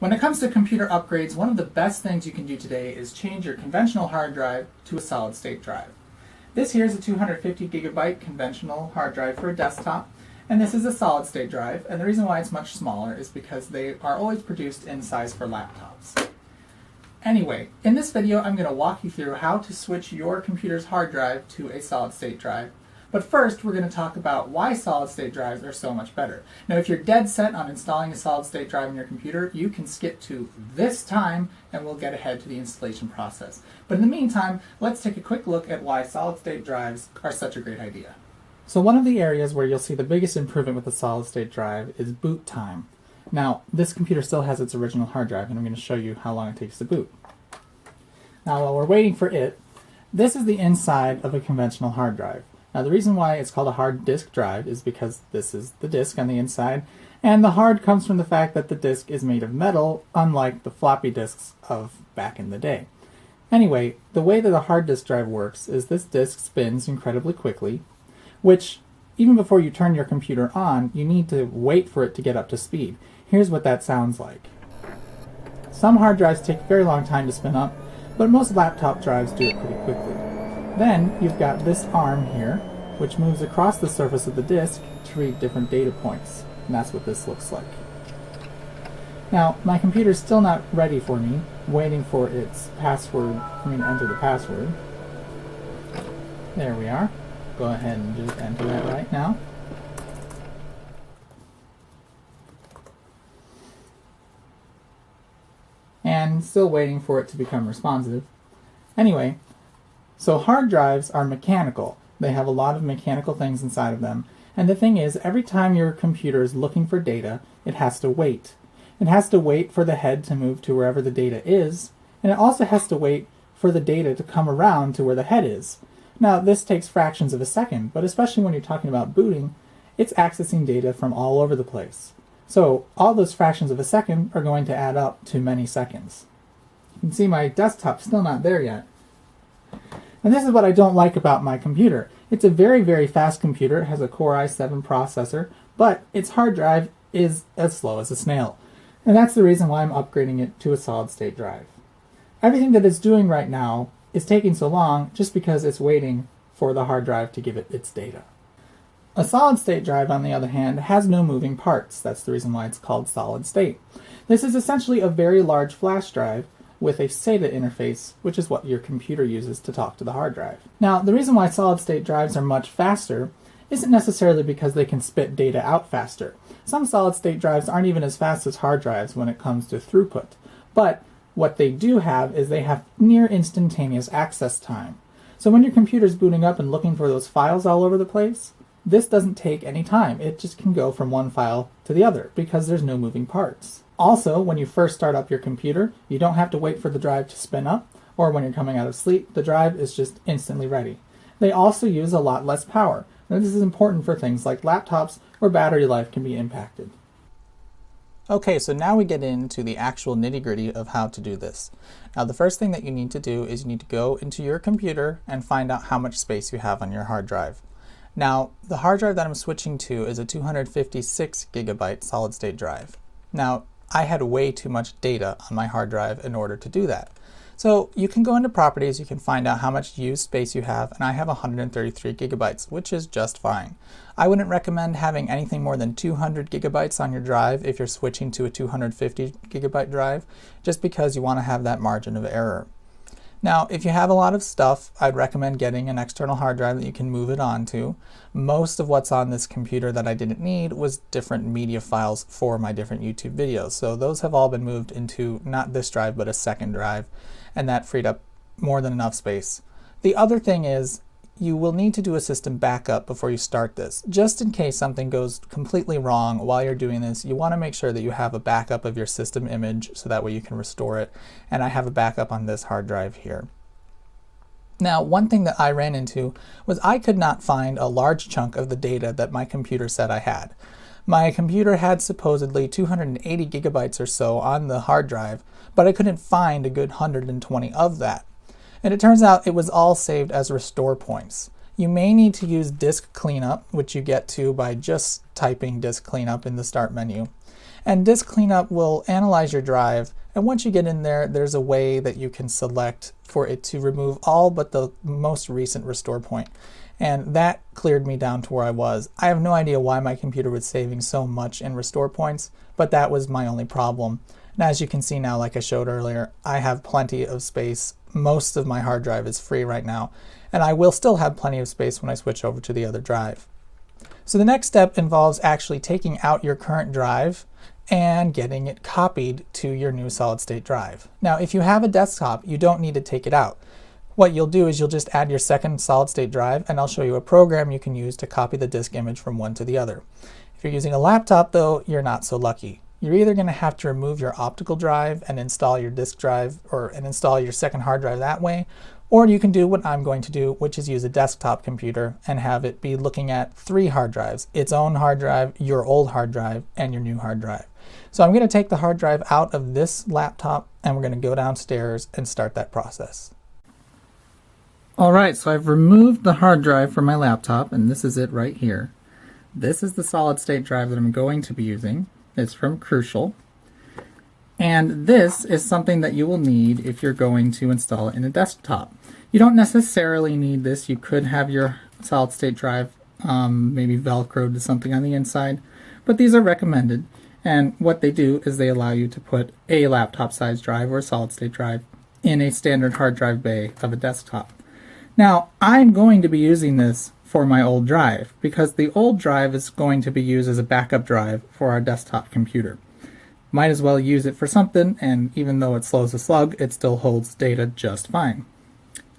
When it comes to computer upgrades, one of the best things you can do today is change your conventional hard drive to a solid-state drive. This here is a 250 gigabyte conventional hard drive for a desktop, and this is a solid-state drive, and the reason why it's much smaller is because they are always produced in size for laptops. Anyway, in this video I'm going to walk you through how to switch your computer's hard drive to a solid-state drive. But first, we're going to talk about why solid-state drives are so much better. Now, if you're dead set on installing a solid-state drive in your computer, you can skip to this time and we'll get ahead to the installation process. But in the meantime, let's take a quick look at why solid-state drives are such a great idea. So one of the areas where you'll see the biggest improvement with a solid-state drive is boot time. Now, this computer still has its original hard drive, and I'm going to show you how long it takes to boot. Now, while we're waiting for it, this is the inside of a conventional hard drive. Now, the reason why it's called a hard disk drive is because this is the disk on the inside, and the hard comes from the fact that the disk is made of metal, unlike the floppy disks of back in the day. Anyway, the way that a hard disk drive works is this disk spins incredibly quickly, which, even before you turn your computer on, you need to wait for it to get up to speed. Here's what that sounds like. Some hard drives take a very long time to spin up, but most laptop drives do it pretty quickly. Then you've got this arm here, which moves across the surface of the disk to read different data points, and that's what this looks like. Now, my computer's still not ready for me, waiting for its password for me to enter the password. There we are. Go ahead and just enter that right now. And still waiting for it to become responsive. Anyway, so hard drives are mechanical. They have a lot of mechanical things inside of them. And the thing is, every time your computer is looking for data, it has to wait. It has to wait for the head to move to wherever the data is, and it also has to wait for the data to come around to where the head is. Now, this takes fractions of a second, but especially when you're talking about booting, it's accessing data from all over the place. So all those fractions of a second are going to add up to many seconds. You can see my desktop's still not there yet. And this is what I don't like about my computer. It's a very, very fast computer. It has a Core i7 processor, but its hard drive is as slow as a snail. And that's the reason why I'm upgrading it to a solid-state drive. Everything that it's doing right now is taking so long just because it's waiting for the hard drive to give it its data. A solid-state drive, on the other hand, has no moving parts. That's the reason why it's called solid-state. This is essentially a very large flash drive with a SATA interface, which is what your computer uses to talk to the hard drive. Now, the reason why solid-state drives are much faster isn't necessarily because they can spit data out faster. Some solid-state drives aren't even as fast as hard drives when it comes to throughput, but what they do have is they have near instantaneous access time. So when your computer's booting up and looking for those files all over the place, this doesn't take any time. It just can go from one file to the other because there's no moving parts. Also, when you first start up your computer, you don't have to wait for the drive to spin up, or when you're coming out of sleep, the drive is just instantly ready. They also use a lot less power. Now, this is important for things like laptops where battery life can be impacted. Okay, so now we get into the actual nitty-gritty of how to do this. Now, the first thing that you need to do is you need to go into your computer and find out how much space you have on your hard drive. Now, the hard drive that I'm switching to is a 256 gigabyte solid-state drive. Now, I had way too much data on my hard drive in order to do that. So you can go into properties, you can find out how much used space you have, and I have 133 gigabytes, which is just fine. I wouldn't recommend having anything more than 200 gigabytes on your drive if you're switching to a 250 gigabyte drive, just because you want to have that margin of error. Now, if you have a lot of stuff, I'd recommend getting an external hard drive that you can move it onto. Most of what's on this computer that I didn't need was different media files for my different YouTube videos. So those have all been moved into not this drive, but a second drive, and that freed up more than enough space. The other thing is, you will need to do a system backup before you start this. Just in case something goes completely wrong while you're doing this, you want to make sure that you have a backup of your system image so that way you can restore it. And I have a backup on this hard drive here. Now, one thing that I ran into was I could not find a large chunk of the data that my computer said I had. My computer had supposedly 280 gigabytes or so on the hard drive, but I couldn't find a good 120 of that. And it turns out it was all saved as restore points. You may need to use disk cleanup, which you get to by just typing disk cleanup in the start menu. And disk cleanup will analyze your drive, and once you get in there, there's a way that you can select for it to remove all but the most recent restore point. And that cleared me down to where I was. I have no idea why my computer was saving so much in restore points, but that was my only problem. And as you can see now, like I showed earlier, I have plenty of space. Most of my hard drive is free right now, and I will still have plenty of space when I switch over to the other drive. So the next step involves actually taking out your current drive and getting it copied to your new solid-state drive. Now, if you have a desktop, you don't need to take it out. What you'll do is you'll just add your second solid-state drive, and I'll show you a program you can use to copy the disk image from one to the other. If you're using a laptop, though, you're not so lucky. You're either going to have to remove your optical drive and install your disk drive and install your second hard drive that way, or you can do what I'm going to do, which is use a desktop computer and have it be looking at 3 hard drives: its own hard drive, your old hard drive, and your new hard drive. So I'm going to take the hard drive out of this laptop, and we're going to go downstairs and start that process. Alright, so I've removed the hard drive from my laptop, and this is it right here. This is the solid-state drive that I'm going to be using. It's from Crucial. And this is something that you will need if you're going to install it in a desktop. You don't necessarily need this. You could have your solid-state drive maybe velcroed to something on the inside, but these are recommended. And what they do is they allow you to put a laptop-sized drive or a solid-state drive in a standard hard drive bay of a desktop. Now, I'm going to be using this for my old drive because the old drive is going to be used as a backup drive for our desktop computer. Might as well use it for something, and even though it slows a slug, it still holds data just fine.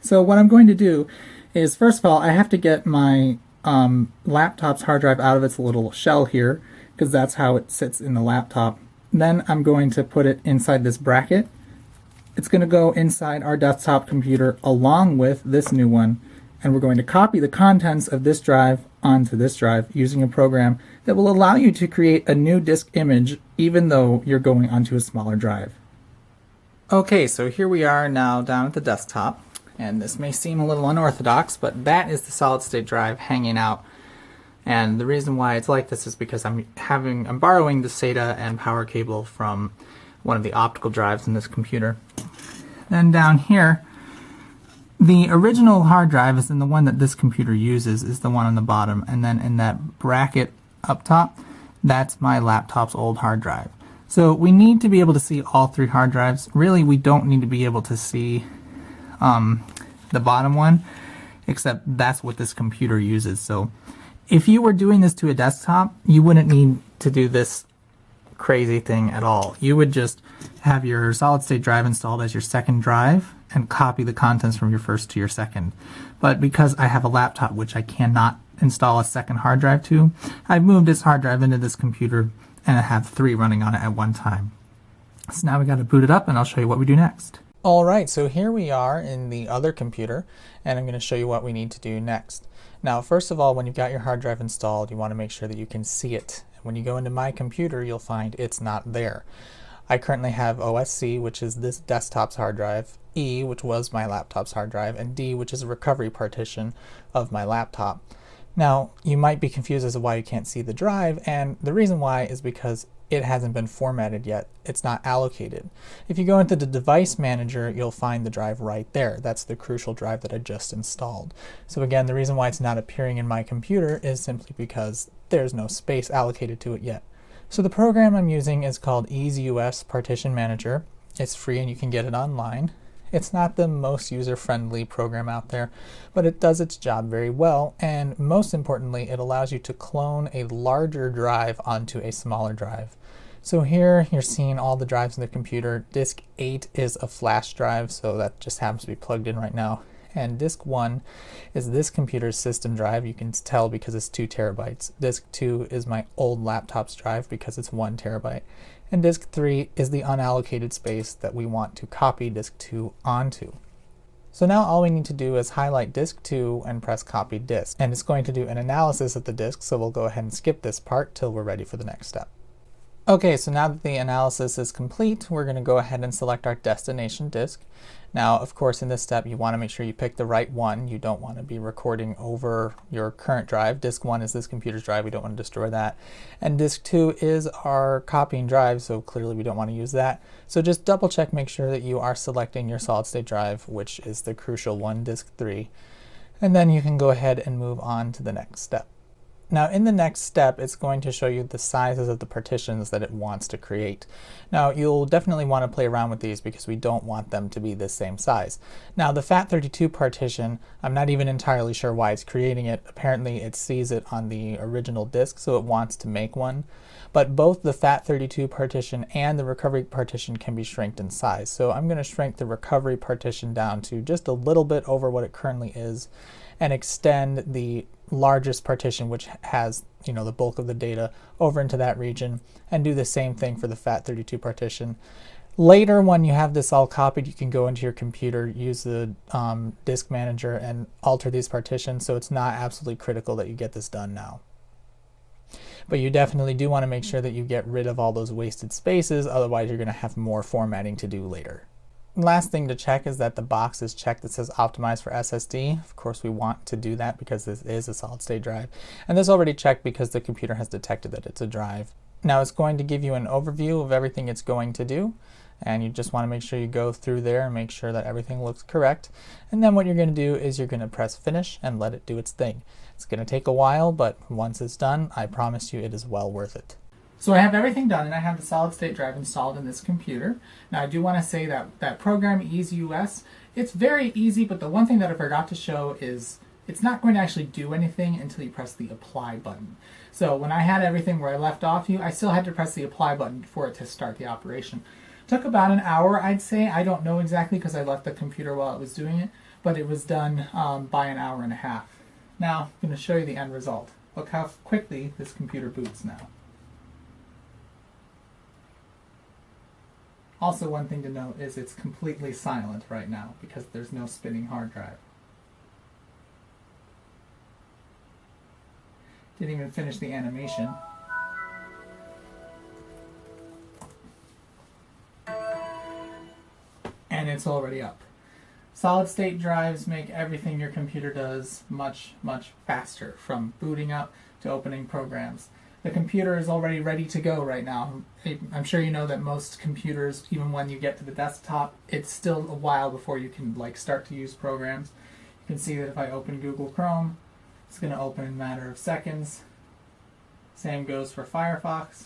So what I'm going to do is, first of all, I have to get my laptop's hard drive out of its little shell here, because that's how it sits in the laptop. Then I'm going to put it inside this bracket. It's going to go inside our desktop computer along with this new one, and we're going to copy the contents of this drive onto this drive using a program that will allow you to create a new disk image even though you're going onto a smaller drive. Okay, so here we are now down at the desktop, and this may seem a little unorthodox, but that is the solid-state drive hanging out. And the reason why it's like this is because I'm borrowing the SATA and power cable from one of the optical drives in this computer. Then down here, the original hard drive is in the one that this computer uses, is the one on the bottom, and then in that bracket up top, that's my laptop's old hard drive. So we need to be able to see all 3 hard drives. Really, we don't need to be able to see the bottom one, except that's what this computer uses. So if you were doing this to a desktop, you wouldn't need to do this crazy thing at all. You would just have your solid-state drive installed as your second drive and copy the contents from your first to your second. But because I have a laptop which I cannot install a second hard drive to, I've moved this hard drive into this computer and I have 3 running on it at one time. So now we got to boot it up, and I'll show you what we do next. Alright, so here we are in the other computer, and I'm going to show you what we need to do next. Now, first of all, when you've got your hard drive installed, you want to make sure that you can see it. When you go into My Computer, you'll find it's not there. I currently have OSC, which is this desktop's hard drive, E, which was my laptop's hard drive, and D, which is a recovery partition of my laptop. Now, you might be confused as to why you can't see the drive, and the reason why is because it hasn't been formatted yet. It's not allocated. If you go into the device manager, you'll find the drive right there. That's the Crucial drive that I just installed. So again, the reason why it's not appearing in My Computer is simply because there's no space allocated to it yet. So the program I'm using is called EaseUS Partition Manager. It's free and you can get it online. It's not the most user-friendly program out there, but it does its job very well, and most importantly, it allows you to clone a larger drive onto a smaller drive. So here you're seeing all the drives in the computer. Disk 8 is a flash drive, so that just happens to be plugged in right now. And disk 1 is this computer's system drive. You can tell because it's 2 terabytes. Disk 2 is my old laptop's drive because it's 1 terabyte. And disk 3 is the unallocated space that we want to copy disk 2 onto. So now all we need to do is highlight disk 2 and press copy disk. And it's going to do an analysis of the disk, so we'll go ahead and skip this part till we're ready for the next step. Okay, so now that the analysis is complete, we're going to go ahead and select our destination disk. Now, of course, in this step, you want to make sure you pick the right one. You don't want to be recording over your current drive. Disk 1 is this computer's drive. We don't want to destroy that. And disk 2 is our copying drive, so clearly we don't want to use that. So just double check, make sure that you are selecting your solid state drive, which is the crucial one, disk 3. And then you can go ahead and move on to the next step. Now in the next step, it's going to show you the sizes of the partitions that it wants to create. Now you'll definitely want to play around with these because we don't want them to be the same size. Now the FAT32 partition, I'm not even entirely sure why it's creating it. Apparently it sees it on the original disk, so it wants to make one. But both the FAT32 partition and the recovery partition can be shrinked in size. So I'm going to shrink the recovery partition down to just a little bit over what it currently is and extend the largest partition, which has the bulk of the data, over into that region, and do the same thing for the FAT32 partition. Later, when you have this all copied, you can go into your computer, use the disk manager, and alter these partitions, so it's not absolutely critical that you get this done now. But you definitely do want to make sure that you get rid of all those wasted spaces, otherwise you're going to have more formatting to do later. Last thing to check is that the box is checked that says optimized for SSD. Of course we want to do that because this is a solid state drive. And this is already checked because the computer has detected that it's a drive. Now it's going to give you an overview of everything it's going to do. And you just want to make sure you go through there and make sure that everything looks correct. And then what you're going to do is you're going to press finish and let it do its thing. It's going to take a while, but once it's done, I promise you it is well worth it. So I have everything done, and I have the solid state drive installed in this computer. Now I do want to say that that program EaseUS, it's very easy, but the one thing that I forgot to show is it's not going to actually do anything until you press the apply button. So when I had everything where I left off, I still had to press the apply button for it to start the operation. Took about an hour, I'd say. I don't know exactly because I left the computer while it was doing it, but it was done by an hour and a half. Now I'm going to show you the end result. Look how quickly this computer boots now. Also, one thing to note is it's completely silent right now because there's no spinning hard drive. Didn't even finish the animation. And it's already up. Solid state drives make everything your computer does much, much faster, from booting up to opening programs. The computer is already ready to go right now. I'm sure you know that most computers, even when you get to the desktop, it's still a while before you can start to use programs. You can see that if I open Google Chrome, it's going to open in a matter of seconds. Same goes for Firefox.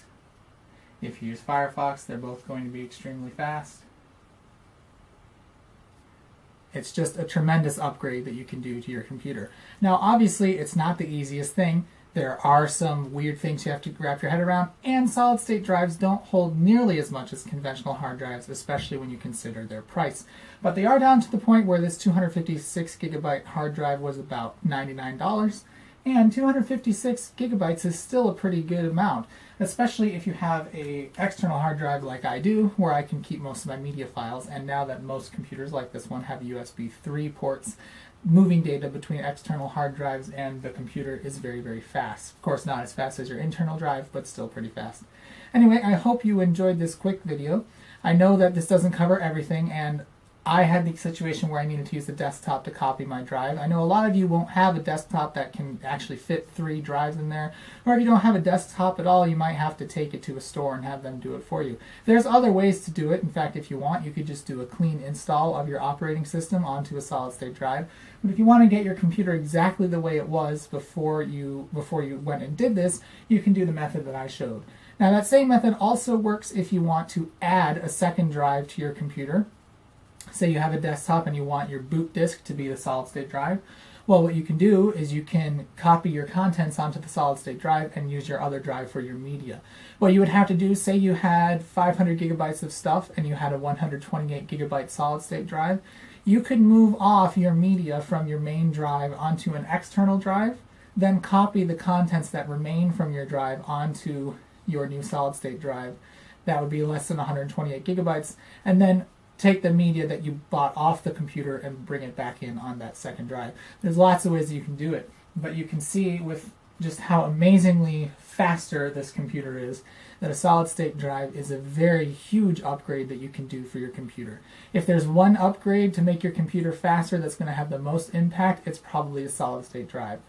If you use Firefox, they're both going to be extremely fast. It's just a tremendous upgrade that you can do to your computer. Now, obviously, it's not the easiest thing. There are some weird things you have to wrap your head around, and solid-state drives don't hold nearly as much as conventional hard drives, especially when you consider their price. But they are down to the point where this 256 gigabyte hard drive was about $99, and 256 gigabytes is still a pretty good amount, especially if you have an external hard drive like I do, where I can keep most of my media files, and now that most computers like this one have USB 3 ports, moving data between external hard drives and the computer is very, very fast. Of course, not as fast as your internal drive, but still pretty fast. Anyway, I hope you enjoyed this quick video. I know that this doesn't cover everything, and I had the situation where I needed to use the desktop to copy my drive. I know a lot of you won't have a desktop that can actually fit 3 drives in there, or if you don't have a desktop at all, you might have to take it to a store and have them do it for you. There's other ways to do it. In fact, if you want, you could just do a clean install of your operating system onto a solid-state drive. But if you want to get your computer exactly the way it was before you went and did this, you can do the method that I showed. Now, that same method also works if you want to add a second drive to your computer. Say you have a desktop and you want your boot disk to be the solid-state drive. Well, what you can do is you can copy your contents onto the solid-state drive and use your other drive for your media. What you would have to do, say you had 500 gigabytes of stuff and you had a 128 gigabyte solid-state drive, you could move off your media from your main drive onto an external drive, then copy the contents that remain from your drive onto your new solid-state drive. That would be less than 128 gigabytes, and then take the media that you bought off the computer and bring it back in on that second drive. There's lots of ways you can do it, but you can see with just how amazingly faster this computer is that a solid-state drive is a very huge upgrade that you can do for your computer. If there's one upgrade to make your computer faster that's going to have the most impact, it's probably a solid-state drive.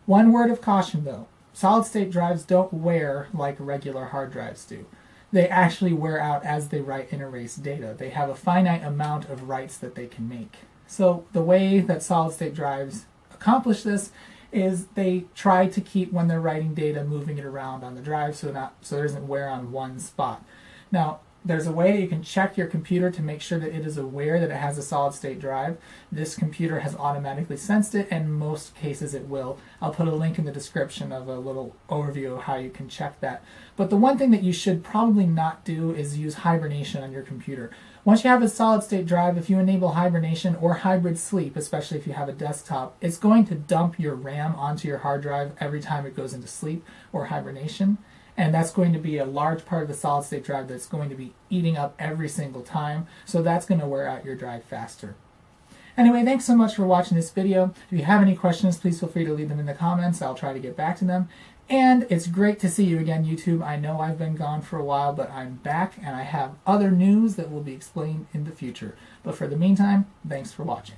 One word of caution though, solid-state drives don't wear like regular hard drives do. They actually wear out as they write and erase data. They have a finite amount of writes that they can make. So the way that solid-state drives accomplish this is they try to keep, when they're writing data, moving it around on the drive so there isn't wear on one spot. Now, there's a way that you can check your computer to make sure that it is aware that it has a solid-state drive. This computer has automatically sensed it, and in most cases it will. I'll put a link in the description of a little overview of how you can check that. But the one thing that you should probably not do is use hibernation on your computer. Once you have a solid-state drive, if you enable hibernation or hybrid sleep, especially if you have a desktop, it's going to dump your RAM onto your hard drive every time it goes into sleep or hibernation. And that's going to be a large part of the solid-state drive that's going to be eating up every single time. So that's going to wear out your drive faster. Anyway, thanks so much for watching this video. If you have any questions, please feel free to leave them in the comments. I'll try to get back to them. And it's great to see you again, YouTube. I know I've been gone for a while, but I'm back, and I have other news that will be explained in the future. But for the meantime, thanks for watching.